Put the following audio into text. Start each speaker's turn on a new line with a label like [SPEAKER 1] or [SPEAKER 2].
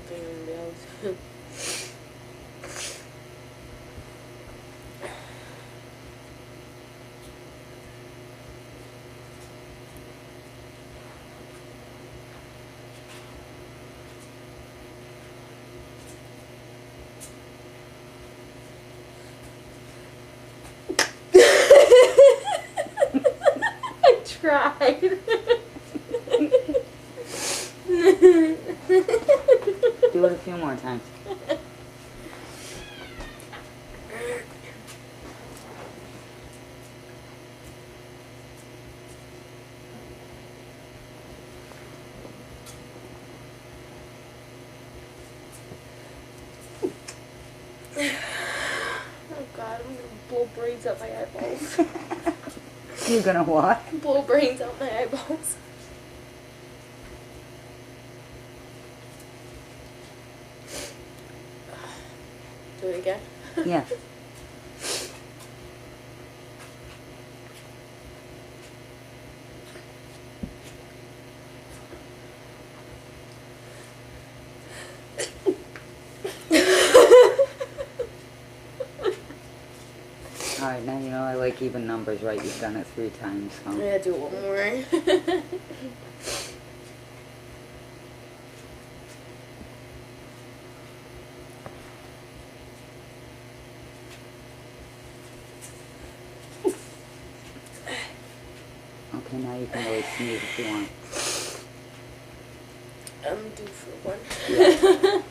[SPEAKER 1] think I'm gonna be able to. I tried.
[SPEAKER 2] Do it a few more times.
[SPEAKER 1] Oh God, I'm gonna blow brains out my eyeballs.
[SPEAKER 2] You're gonna what?
[SPEAKER 1] Blow brains out my eyeballs. Do it again?
[SPEAKER 2] Yeah. Alright, now you know I like even numbers, right? You've done it 3 times,
[SPEAKER 1] I'm
[SPEAKER 2] so.
[SPEAKER 1] gonna do one more.
[SPEAKER 2] Okay, now you can really sneeze if you want.
[SPEAKER 1] I'm due for one.
[SPEAKER 2] Yeah.